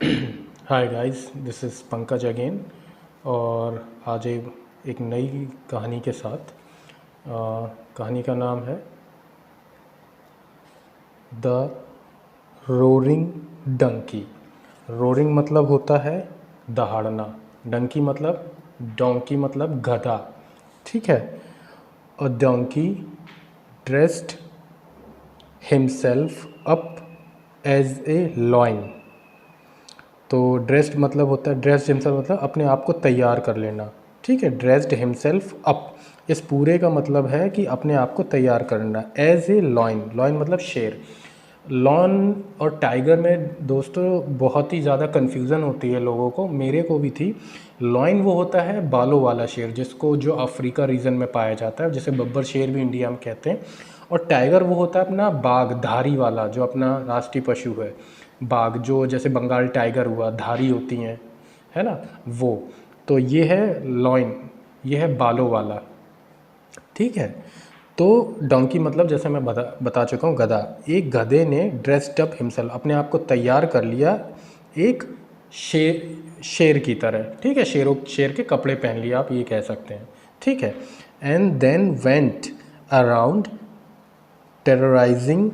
Hi guys, this is Pankaj again. और आज एक नई कहानी के साथ। कहानी का नाम है द रोरिंग डंकी। रोरिंग मतलब होता है दहाड़ना, डंकी मतलब डोंकी मतलब गधा। ठीक है। A donkey dressed himself up as a lion. तो ड्रेस्ड मतलब होता है, ड्रेस्ड हिमसेल्फ मतलब अपने आप को तैयार कर लेना। ठीक है, ड्रेस्ड हिमसेल्फ अप, इस पूरे का मतलब है कि अपने आप को तैयार करना। एज ए लॉइन, लॉइन मतलब शेर। लॉन और टाइगर में दोस्तों बहुत ही ज़्यादा कन्फ्यूज़न होती है लोगों को, मेरे को भी थी। लॉइन वो होता है बालों वाला शेर, जिसको जो अफ्रीका रीजन में पाया जाता है, जिसे बब्बर शेर भी इंडिया में कहते हैं। और टाइगर वो होता है अपना बाघ, धारी वाला, जो अपना राष्ट्रीय पशु है। बाघ जो जैसे बंगाल टाइगर हुआ, धारी होती हैं, है ना, वो। तो ये है लॉइन, ये है बालों वाला। ठीक है। तो डोंकी मतलब जैसे मैं बता चुका हूँ गधा। एक गधे ने ड्रेस्ड अप हिमसेल्फ, अपने आप को तैयार कर लिया एक शेर की तरह। ठीक है, शेर के कपड़े पहन लिए, आप ये कह सकते हैं। ठीक है। And then went around terrorising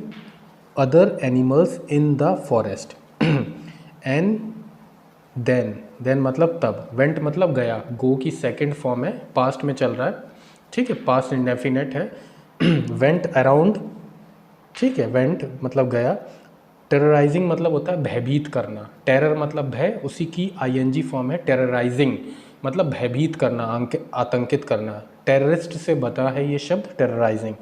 other animals in the forest. And then मतलब तब, वेंट मतलब गया, गो की सेकंड फॉर्म है, पास्ट में चल रहा है। ठीक है, पास्ट इंडेफिनेट है। वेंट अराउंड, ठीक है, वेंट मतलब गया। टेरराइजिंग मतलब होता है भयभीत करना, टेरर मतलब भय, उसी की आईएनजी फॉर्म है टेरराइजिंग, मतलब भयभीत करना, आतंकित करना। टेररिस्ट से बता है ये शब्द टेरराइजिंग।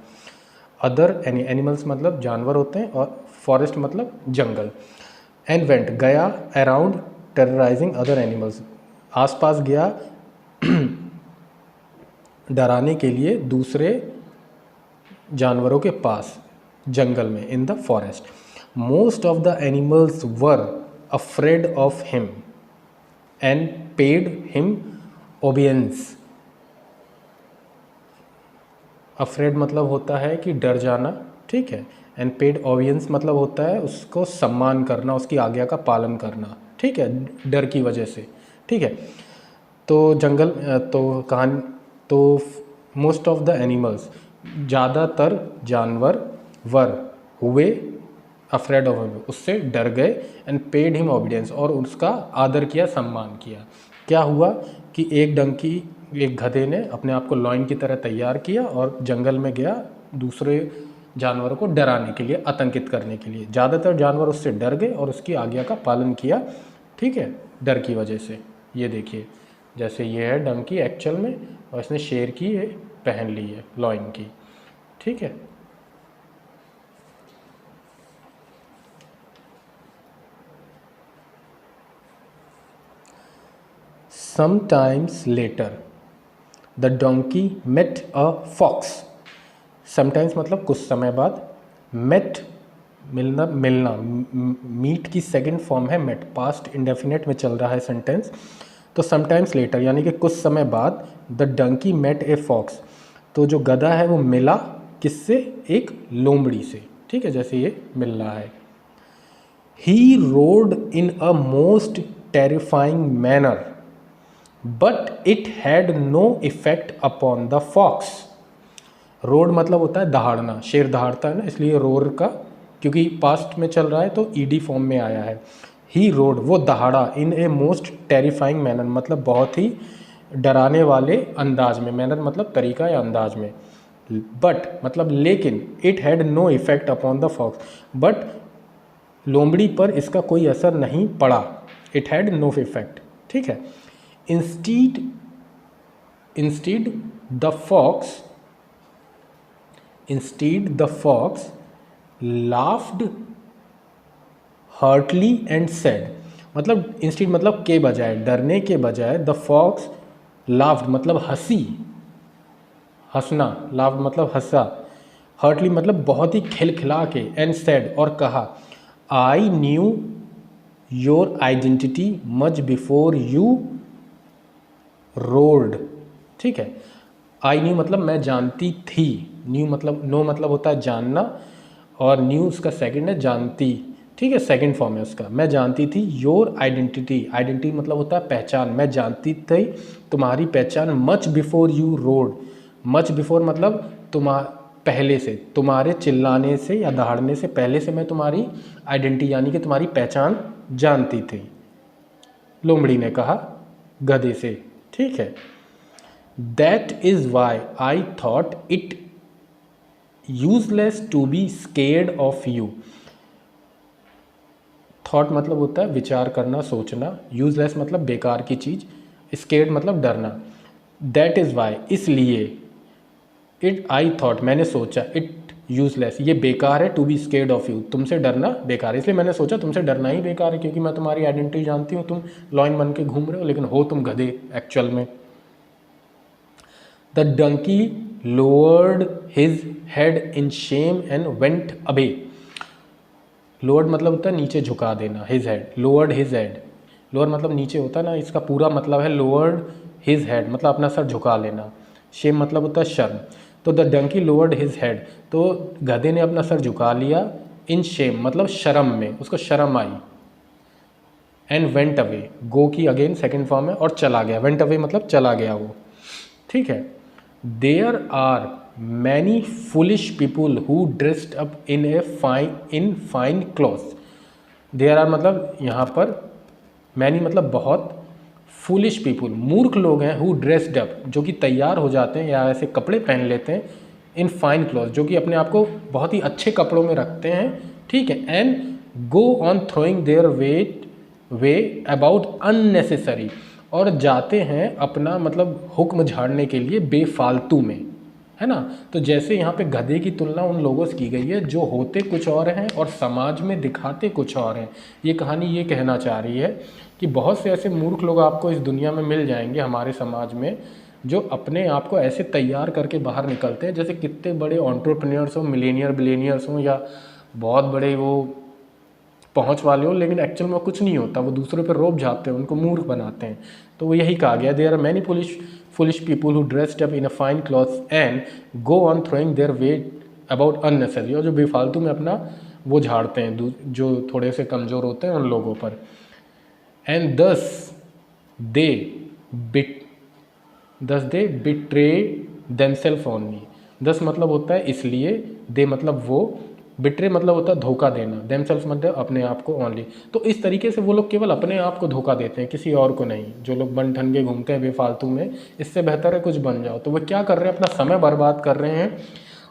अदर एनिमल्स मतलब जानवर होते हैं, और फॉरेस्ट मतलब जंगल। एंड वेंट गया, अराउंड टेरराइजिंग अदर एनिमल्स आसपास गया डराने के लिए दूसरे जानवरों के पास, जंगल में, in the forest. Most of the animals were afraid of him and paid him obeisance. Afraid मतलब होता है कि डर जाना। ठीक है। एंड पेड ऑबियंस मतलब होता है उसको सम्मान करना, उसकी आज्ञा का पालन करना। ठीक है, डर की वजह से। ठीक है। तो तो कहानी, तो मोस्ट ऑफ द एनिमल्स, ज़्यादातर जानवर, वर हुए अफ्रेड ऑफ, उससे डर गए। एंड पेड हिम ऑबिडेंस, और उसका आदर किया, सम्मान किया। क्या हुआ कि एक गधे ने अपने आप को लॉइन की तरह तैयार किया और जंगल में गया दूसरे जानवरों को डराने के लिए, आतंकित करने के लिए। ज़्यादातर जानवर उससे डर गए और उसकी आज्ञा का पालन किया। ठीक है, डर की वजह से। ये देखिए, जैसे ये है डंकी एक्चुअल में, और इसने शेर की ये पहन ली है, लॉइन की। ठीक है। Sometimes later the donkey met a fox. Sometimes मतलब कुछ समय बाद, मेट मिलना, मीट की सेकंड फॉर्म है मेट, पास्ट इंडेफिनेट में चल रहा है सेंटेंस। तो समटाइम्स लेटर यानी कि कुछ समय बाद, the donkey met a fox, तो जो गधा है वो मिला किससे, एक लोमड़ी से। ठीक है, जैसे ये मिल रहा है। He roared in a most terrifying manner but it had no effect upon the fox. Roared मतलब होता है दहाड़ना, शेर दहाड़ता है ना, इसलिए रोर का, क्योंकि पास्ट में चल रहा है तो ईडी फॉर्म में आया है। ही रोड, वो दहाड़ा, इन ए मोस्ट टेरिफाइंग मैनर मतलब बहुत ही डराने वाले अंदाज में, मैनर मतलब तरीका या अंदाज में। बट मतलब लेकिन, it had no effect upon the fox, but लोमड़ी पर इसका कोई असर नहीं पड़ा। It had no effect. ठीक है। Instead instead the fox instead the fox laughed heartily and said, मतलब इंस्टीड मतलब के बजाय, डरने के बजाय, द फॉक्स लाफ्ड मतलब हंसी, हंसना, लाफ्ड मतलब हंसा, हर्टली मतलब बहुत ही खिलखिला के, एंड सैड और कहा, I knew your identity much before you rolled. ठीक है। आई न्यू मतलब मैं जानती थी, न्यू मतलब, नो मतलब होता है जानना, और न्यू उसका सेकंड है जानती। ठीक है, सेकंड फॉर्म है उसका। मैं जानती थी योर आइडेंटिटी, आइडेंटिटी मतलब होता है पहचान, मैं जानती थी तुम्हारी पहचान much before you road, much before मतलब पहले से, तुम्हारे चिल्लाने से या दहाड़ने से पहले से मैं तुम्हारी आइडेंटिटी यानी कि तुम्हारी पहचान जानती थी, लोमड़ी ने कहा गधे से। ठीक है, that is why I thought it useless to be scared of you. Thought मतलब होता है विचार करना, सोचना, यूजलेस मतलब बेकार की चीज़, स्केर्ड मतलब डरना। दैट इज़ वाई इसलिए, इट आई थॉट मैंने सोचा, इट यूजलेस ये बेकार है, to be scared of you तुमसे डरना बेकार है, इसलिए मैंने सोचा तुमसे डरना ही बेकार है, क्योंकि मैं तुम्हारी आइडेंटिटी जानती हूँ, तुम लॉयन बन के घूम रहे हो लेकिन हो तुम गधे एक्चुअल में। The donkey lowered his head in shame and went away. Lowered मतलब होता है नीचे झुका देना, his head, lowered his head, lower मतलब नीचे होता है ना, इसका पूरा मतलब है लोअर्ड हिज हेड मतलब अपना सर झुका लेना, शेम मतलब होता है शर्म। तो the donkey lowered his head, तो गधे ने अपना सर झुका लिया, इन शेम मतलब शर्म में, उसको शर्म आई, एंड वेंट अवे, गो की अगेन सेकेंड फॉर्म है, और चला गया, वेंट अवे मतलब चला गया वो। ठीक है, there are many foolish people who dressed up in fine clothes. There are मतलब यहाँ पर मैनी मतलब बहुत, फुलिश पीपुल मूर्ख लोग हैं, हु ड्रेस्ड अप जो कि तैयार हो जाते हैं या ऐसे कपड़े पहन लेते हैं, इन फाइन क्लॉथ जो कि अपने आप को बहुत ही अच्छे कपड़ों में रखते हैं। ठीक है, and go on throwing their way about unnecessary, और जाते हैं अपना मतलब हुक्म झाड़ने के लिए बेफालतू में, है ना। तो जैसे यहाँ पे गधे की तुलना उन लोगों से की गई है जो होते कुछ और हैं और समाज में दिखाते कुछ और हैं। ये कहानी ये कहना चाह रही है कि बहुत से ऐसे मूर्ख लोग आपको इस दुनिया में मिल जाएंगे हमारे समाज में, जो अपने आप को ऐसे तैयार करके बाहर निकलते हैं जैसे कितने बड़े एंटरप्रेन्योर्स हों, मिलेनियर बिलेनियर्स हों, या बहुत बड़े वो पहुंच वाले हो, लेकिन एक्चुअल में कुछ नहीं होता, वो दूसरों पर रोब जाते हैं, उनको मूर्ख बनाते हैं। तो वो यही कहा गया, there are many foolish people who dressed up in a fine clothes and go on throwing their weight about unnecessary, और जो बेफालतू में अपना वो झाड़ते हैं जो थोड़े से कमज़ोर होते हैं उन लोगों पर। एंड दस दे बिट्रे देमसेल्फ ऑन मी। दस मतलब होता है इसलिए, दे मतलब वो, बिट्रे मतलब होता है धोखा देना, देमसेल्फ मतलब अपने आप को ओनली। तो इस तरीके से वो लोग केवल अपने आप को धोखा देते हैं, किसी और को नहीं। जो लोग बन ठन के घूमते हैं बेफालतू में, इससे बेहतर है कुछ बन जाओ। तो वो क्या कर रहे हैं, अपना समय बर्बाद कर रहे हैं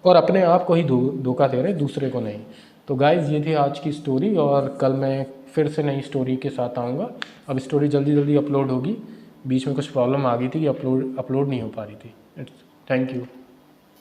और अपने आप को ही धोखा दे रहे हैं, दूसरे को नहीं। तो गाइज़ ये थी आज की स्टोरी, और कल मैं फिर से नई स्टोरी के साथ आऊँगा। अब स्टोरी जल्दी जल्दी अपलोड होगी, बीच में कुछ प्रॉब्लम आ गई थी कि अपलोड नहीं हो पा रही थी। Thank you.